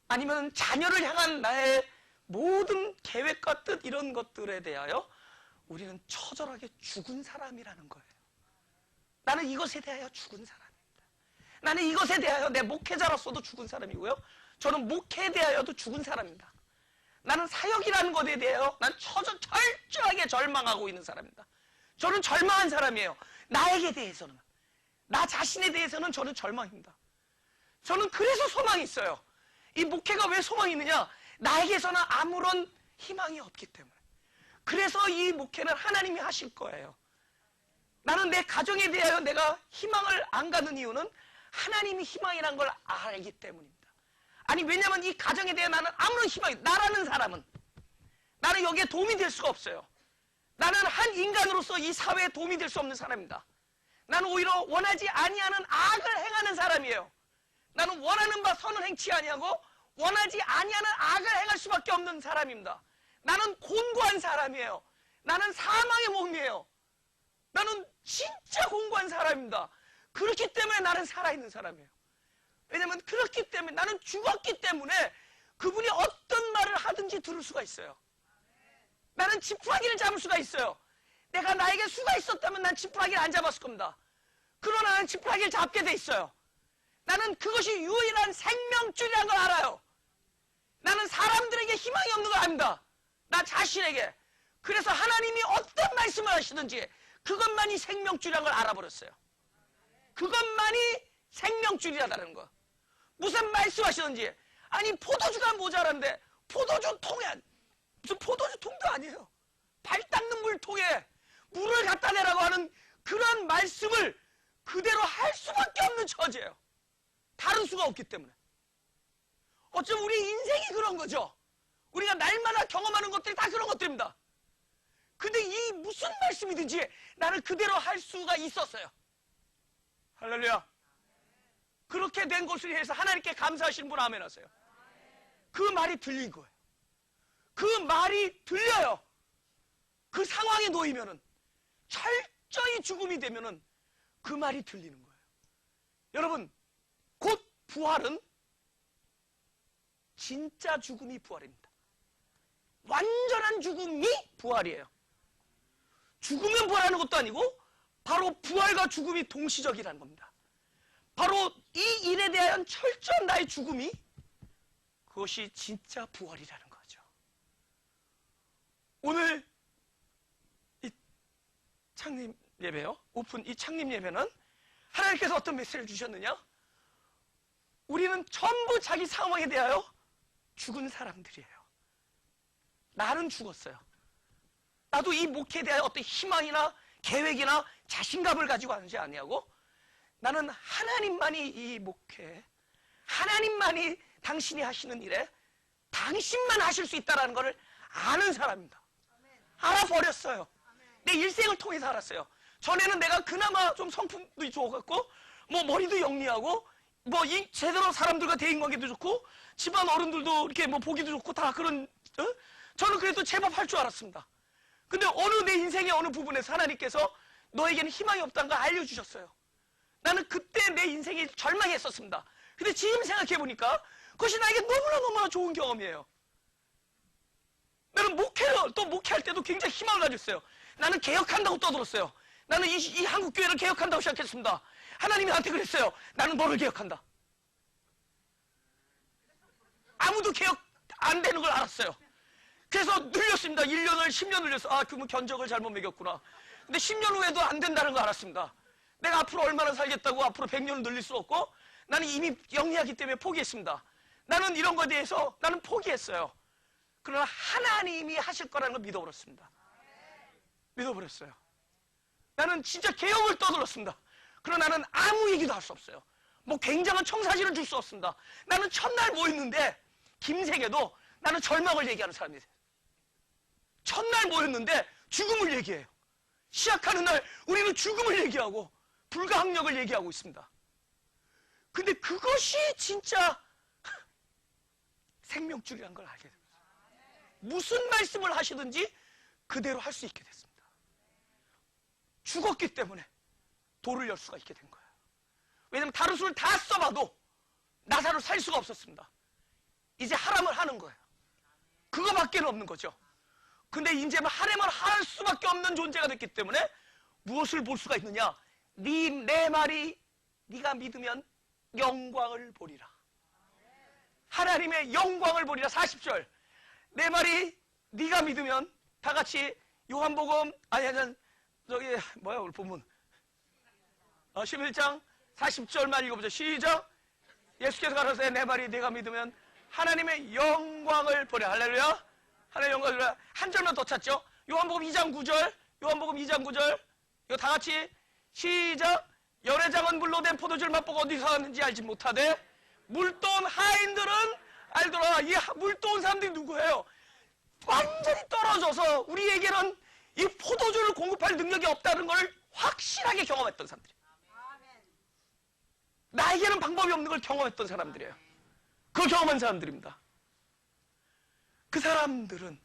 S1: 아니면 자녀를 향한 나의 모든 계획과 뜻 이런 것들에 대하여 우리는 처절하게 죽은 사람이라는 거예요. 나는 이것에 대하여 죽은 사람입니다. 나는 이것에 대하여 내 목회자로서도 죽은 사람이고요. 저는 목회에 대하여도 죽은 사람입니다. 나는 사역이라는 것에 대하여 난 철저하게 절망하고 있는 사람입니다. 저는 절망한 사람이에요. 나에게 대해서는. 나 자신에 대해서는 저는 절망입니다. 저는 그래서 소망이 있어요. 이 목회가 왜 소망이 있느냐? 나에게서는 아무런 희망이 없기 때문에. 그래서 이 목회는 하나님이 하실 거예요. 나는 내 가정에 대하여 내가 희망을 안 갖는 이유는 하나님이 희망이라는 걸 알기 때문입니다. 아니 왜냐면 이 가정에 대해 나는 아무런 희망이 나라는 사람은 나는 여기에 도움이 될 수가 없어요. 나는 한 인간으로서 이 사회에 도움이 될 수 없는 사람입니다. 나는 오히려 원하지 아니하는 악을 행하는 사람이에요. 나는 원하는 바 선을 행치 아니하고 원하지 아니하는 악을 행할 수밖에 없는 사람입니다. 나는 곤고한 사람이에요. 나는 사망의 몸이에요. 나는 진짜 곤고한 사람입니다. 그렇기 때문에 나는 살아있는 사람이에요. 왜냐하면 그렇기 때문에 나는 죽었기 때문에 그분이 어떤 말을 하든지 들을 수가 있어요. 나는 지푸라기를 잡을 수가 있어요. 내가 나에게 수가 있었다면 난 지푸라기를 안 잡았을 겁니다. 그러나 나는 지푸라기를 잡게 돼 있어요. 나는 그것이 유일한 생명줄이라는 걸 알아요. 나는 사람들에게 희망이 없는 걸 압니다. 나 자신에게. 그래서 하나님이 어떤 말씀을 하시든지 그것만이 생명줄이라는 걸 알아버렸어요. 그것만이 생명줄이라는 거. 무슨 말씀하시든지 아니 포도주가 모자란데 포도주 통에 무슨 포도주 통도 아니에요. 발 닦는 물통에 물을 갖다 대라고 하는 그런 말씀을 그대로 할 수밖에 없는 처지예요. 다른 수가 없기 때문에. 어쩌면 우리 인생이 그런 거죠. 우리가 날마다 경험하는 것들이 다 그런 것들입니다. 근데 이 무슨 말씀이든지 나를 그대로 할 수가 있었어요. 할렐루야. 그렇게 된 것을 위해서 하나님께 감사하시는 분 아멘 하세요. 그 말이 들린 거예요. 그 말이 들려요. 그 상황에 놓이면은 철저히 죽음이 되면은 그 말이 들리는 거예요. 여러분, 곧 부활은 진짜 죽음이 부활입니다. 완전한 죽음이 부활이에요. 죽으면 부활하는 것도 아니고 바로 부활과 죽음이 동시적이라는 겁니다. 바로 이 일에 대한 철저한 나의 죽음이 그것이 진짜 부활이라는 거죠. 오늘 이 창립 예배요, 오픈 이 창립 예배는 하나님께서 어떤 메시지를 주셨느냐? 우리는 전부 자기 상황에 대하여 죽은 사람들이에요. 나는 죽었어요. 나도 이 목회에 대한 어떤 희망이나 계획이나 자신감을 가지고 하는지 아니하고, 나는 하나님만이 이 목회, 하나님만이 당신이 하시는 일에 당신만 하실 수 있다는 것을 아는 사람입니다. 알아버렸어요. 내 일생을 통해서 알았어요. 전에는 내가 그나마 좀 성품도 좋았고, 뭐 머리도 영리하고, 뭐 제대로 사람들과 대인관계도 좋고, 집안 어른들도 이렇게 뭐 보기도 좋고 다 그런, 저는 그래도 제법 할 줄 알았습니다. 근데 어느 내 인생의 어느 부분에서 하나님께서 너에게는 희망이 없다는 걸 알려주셨어요. 나는 그때 내 인생이 절망했었습니다. 근데 지금 생각해보니까 그것이 나에게 너무나 좋은 경험이에요. 나는 또 목회할 때도 굉장히 희망을 가졌어요. 나는 개혁한다고 떠들었어요. 나는 이 한국교회를 개혁한다고 시작했습니다. 하나님이 나한테 그랬어요. 나는 너를 개혁한다. 아무도 개혁 안 되는 걸 알았어요. 그래서 늘렸습니다. 1년을 10년 늘렸어. 아, 그러면 견적을 잘못 매겼구나. 근데 10년 후에도 안 된다는 걸 알았습니다. 내가 앞으로 얼마나 살겠다고 앞으로 100년을 늘릴 수 없고, 나는 이미 영리하기 때문에 포기했습니다. 나는 이런 거에 대해서 나는 포기했어요. 그러나 하나님이 하실 거라는 걸 믿어버렸습니다. 믿어버렸어요. 나는 진짜 개혁을 떠들었습니다. 그러나 나는 아무 얘기도 할 수 없어요. 뭐 굉장한 청사진을 줄 수 없습니다. 나는 첫날 모였는데, 김생에도 나는 절망을 얘기하는 사람이에요. 첫날 모였는데 죽음을 얘기해요. 시작하는 날 우리는 죽음을 얘기하고 불가항력을 얘기하고 있습니다. 근데 그것이 진짜 생명줄이란 걸 알게 됐어요. 무슨 말씀을 하시든지 그대로 할 수 있게 됐습니다. 죽었기 때문에 돌을 열 수가 있게 된 거예요. 왜냐하면 다루수를 다 써봐도 나사로 살 수가 없었습니다. 이제 하람을 하는 거예요. 그거밖에 없는 거죠. 근데 이제는 하람을 할 수밖에 없는 존재가 됐기 때문에 무엇을 볼 수가 있느냐? 내 말이 네가 믿으면 영광을 보리라. 하나님의 영광을 보리라. 40절. 내 말이 네가 믿으면, 다 같이 요한복음 저기 뭐야 오늘 본문 11장 40절만 읽어보죠. 시작. 예수께서 가라사대 내 말이 네가 믿으면 하나님의 영광을 보리라. 할렐루야. 하나님의 영광을 보리라. 한 절만 더 찾죠. 요한복음 2장 9절. 요한복음 2장 9절. 이거 다 같이 시작. 열애장은 물로 된 포도주를 맛보고 어디서 왔는지 알지 못하되 물도온 하인들은 알더라. 이 물도온 사람들이 누구예요? 완전히 떨어져서 우리에게는 이 포도주를 공급할 능력이 없다는 걸 확실하게 경험했던 사람들이에요. 나에게는 방법이 없는 걸 경험했던 사람들이에요. 그걸 경험한 사람들입니다. 그 사람들은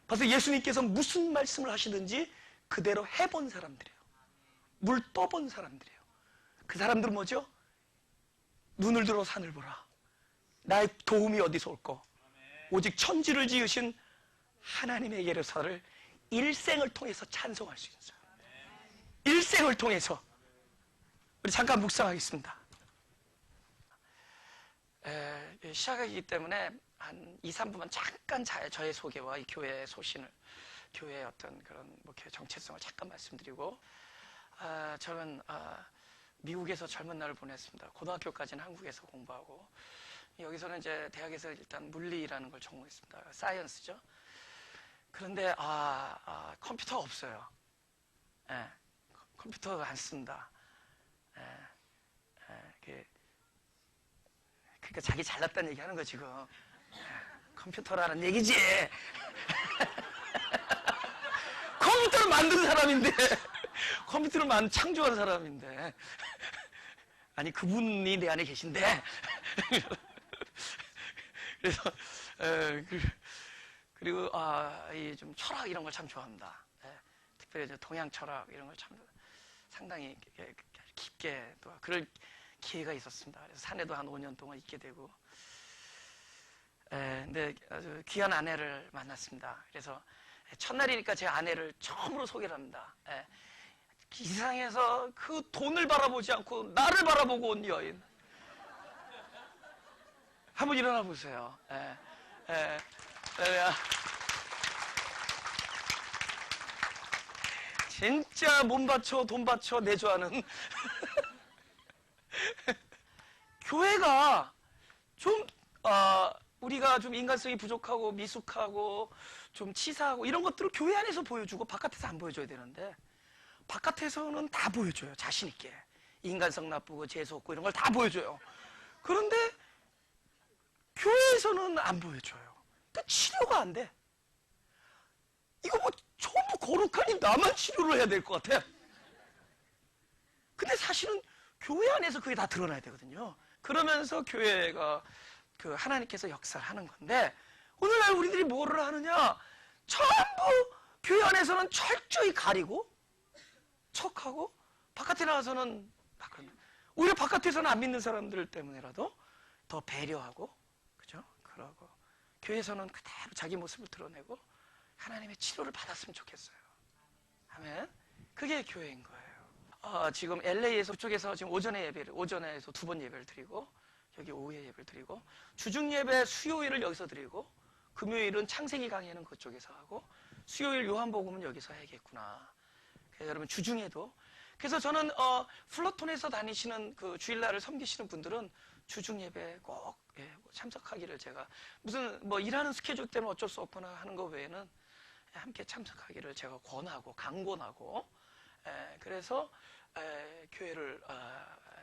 S1: 벌써 예수님께서 무슨 말씀을 하시든지 그대로 해본 사람들이에요. 물 떠본 사람들이에요. 그 사람들은 뭐죠? 눈을 들어 산을 보라. 나의 도움이 어디서 올꼬? 오직 천지를 지으신 하나님의 예루살을 일생을 통해서 찬송할 수 있는 사람. 일생을 통해서. 우리 잠깐 묵상하겠습니다. 시작하기 때문에 한 2, 3분만 잠깐 저의 소개와 이 교회의 소신을, 교회의 어떤 그런 목회 정체성을 잠깐 말씀드리고, 저는 미국에서 젊은 날을 보냈습니다. 고등학교까지는 한국에서 공부하고, 여기서는 이제 대학에서 일단 물리라는 걸 전공했습니다. 사이언스죠. 그런데 컴퓨터가 없어요. 컴퓨터가 안 쓴다. 그러니까 자기 잘났다는 얘기 하는 거 지금. 컴퓨터라는 얘기지. 컴퓨터를 만든 사람인데, 컴퓨터를 창조한 사람인데, 아니 그분이 내 안에 계신데. 그래서 그리고 이 좀 철학 이런 걸 참 좋아합니다. 특별히 이제 동양 철학 이런 걸 참 상당히 깊게 또 그럴 기회가 있었습니다. 그래서 산에도 한 5년 동안 있게 되고, 근데 아주 귀한 아내를 만났습니다. 그래서 첫날이니까 제 아내를 처음으로 소개를 합니다. 기상에서 그 돈을 바라보지 않고 나를 바라보고 온 여인. 한번 일어나 보세요. 진짜 몸 바쳐 돈 바쳐 내조하는 교회가 좀 우리가 좀 인간성이 부족하고 미숙하고 좀 치사하고 이런 것들을 교회 안에서 보여주고 바깥에서 안 보여줘야 되는데 바깥에서는 다 보여줘요. 자신 있게 인간성 나쁘고 재수 없고 이런 걸 다 보여줘요. 그런데 교회에서는 안 보여줘요. 그러니까 치료가 안 돼. 이거 뭐 전부 거룩하니 나만 치료를 해야 될 것 같아. 근데 사실은 교회 안에서 그게 다 드러나야 되거든요. 그러면서 교회가 그 하나님께서 역사를 하는 건데 오늘날 우리들이 뭐를 하느냐? 전부 교회 안에서는 철저히 가리고 척하고 바깥에 나가서는 오히려 바깥에서는 안 믿는 사람들 때문에라도 더 배려하고 그죠? 그러고 교회에서는 그대로 자기 모습을 드러내고 하나님의 치료를 받았으면 좋겠어요. 아멘. 그게 교회인 거예요. 지금 LA에서 그쪽에서 지금 오전에서 2번 예배를 드리고 여기 오후에 예배를 드리고 주중 예배 수요일을 여기서 드리고 금요일은 창세기 강의는 그쪽에서 하고 수요일 요한복음은 여기서 해야겠구나. 그래서 여러분 주중에도 그래서 저는 플러톤에서 다니시는 그 주일날을 섬기시는 분들은 주중 예배 꼭 참석하기를 제가 무슨 뭐 일하는 스케줄 때문에 어쩔 수 없거나 하는 거 외에는 함께 참석하기를 제가 권하고 강권하고 그래서 교회를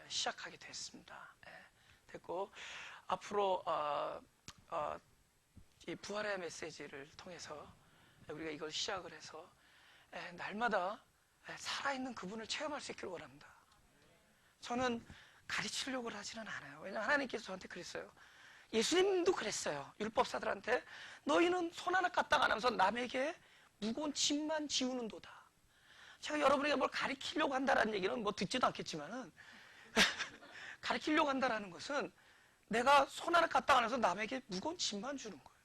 S1: 시작하게 됐습니다. 됐고 앞으로 이 부활의 메시지를 통해서 우리가 이걸 시작을 해서 날마다 살아있는 그분을 체험할 수 있기를 원합니다. 저는 가르치려고 하지는 않아요. 왜냐하면 하나님께서 저한테 그랬어요. 예수님도 그랬어요. 율법사들한테 너희는 손 하나 까딱 안 하면서 남에게 무거운 짐만 지우는도다. 제가 여러분에게 뭘 가르치려고 한다는 얘기는 뭐 듣지도 않겠지만은 가르치려고 한다는 것은 내가 손 하나 까딱 안 해서 남에게 무거운 짐만 주는 거예요.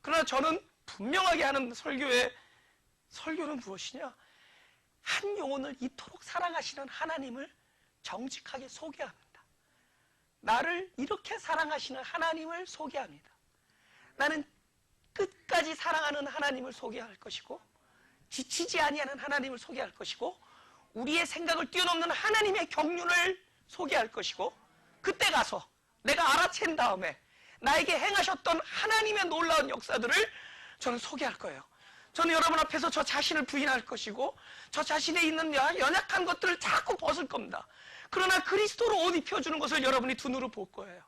S1: 그러나 저는 분명하게 하는 설교는 무엇이냐? 한 영혼을 이토록 사랑하시는 하나님을 정직하게 소개합니다. 나를 이렇게 사랑하시는 하나님을 소개합니다. 나는 끝까지 사랑하는 하나님을 소개할 것이고 지치지 아니하는 하나님을 소개할 것이고 우리의 생각을 뛰어넘는 하나님의 경륜을 소개할 것이고 그때 가서 내가 알아챈 다음에 나에게 행하셨던 하나님의 놀라운 역사들을 저는 소개할 거예요. 저는 여러분 앞에서 저 자신을 부인할 것이고 저 자신에 있는 연약한 것들을 자꾸 벗을 겁니다. 그러나 그리스도로 옷 입혀주는 것을 여러분이 두 눈으로 볼 거예요.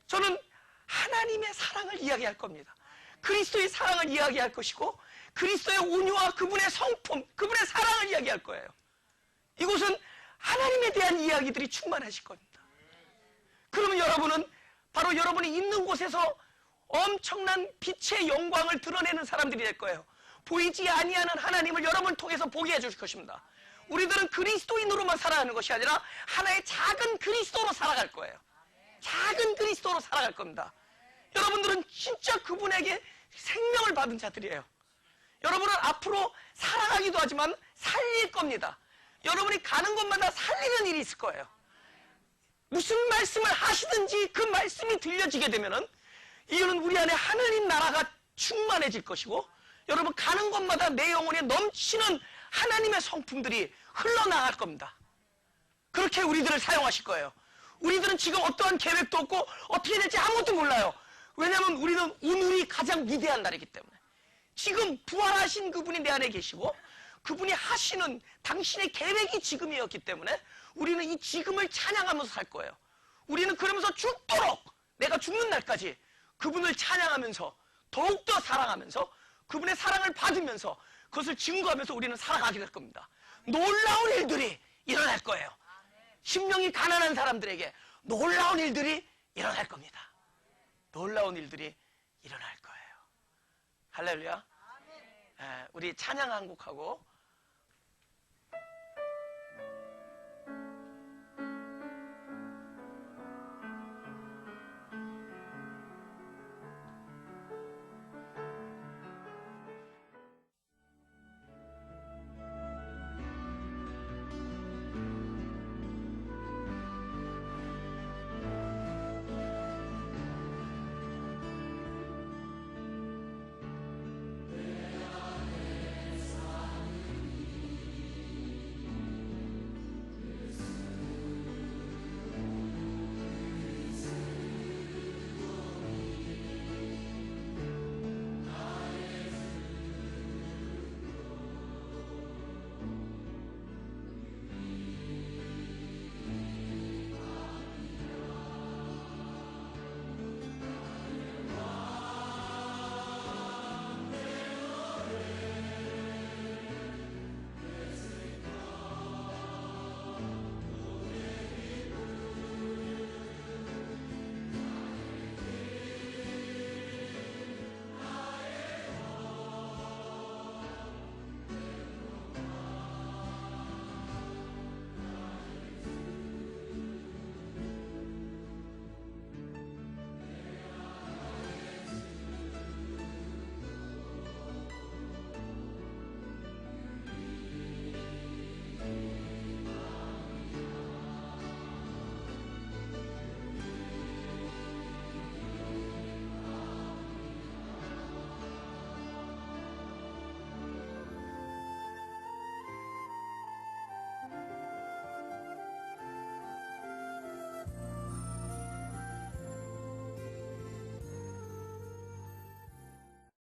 S1: 저는 하나님의 사랑을 이야기할 겁니다. 그리스도의 사랑을 이야기할 것이고 그리스도의 온유와 그분의 성품, 그분의 사랑을 이야기할 거예요. 이곳은 하나님에 대한 이야기들이 충만하실 겁니다. 그러면 여러분은 바로 여러분이 있는 곳에서 엄청난 빛의 영광을 드러내는 사람들이 될 거예요. 보이지 아니하는 하나님을 여러분을 통해서 보게 해줄 것입니다. 우리들은 그리스도인으로만 살아가는 것이 아니라 하나의 작은 그리스도로 살아갈 거예요. 작은 그리스도로 살아갈 겁니다. 여러분들은 진짜 그분에게 생명을 받은 자들이에요. 여러분은 앞으로 살아가기도 하지만 살릴 겁니다. 여러분이 가는 곳마다 살리는 일이 있을 거예요. 무슨 말씀을 하시든지 그 말씀이 들려지게 되면은 이거는 우리 안에 하나님 나라가 충만해질 것이고 여러분 가는 곳마다 내 영혼에 넘치는 하나님의 성품들이 흘러나갈 겁니다. 그렇게 우리들을 사용하실 거예요. 우리들은 지금 어떠한 계획도 없고 어떻게 될지 아무것도 몰라요. 왜냐하면 우리는 오늘이 가장 위대한 날이기 때문에 지금 부활하신 그분이 내 안에 계시고 그분이 하시는 당신의 계획이 지금이었기 때문에 우리는 이 지금을 찬양하면서 살 거예요. 우리는 그러면서 죽도록 내가 죽는 날까지 그분을 찬양하면서 더욱더 사랑하면서 그분의 사랑을 받으면서 그것을 증거하면서 우리는 살아가게 될 겁니다. 놀라운 일들이 일어날 거예요. 심령이 가난한 사람들에게 놀라운 일들이 일어날 겁니다. 놀라운 일들이 일어날 거예요. 할렐루야. 우리 찬양 한 곡하고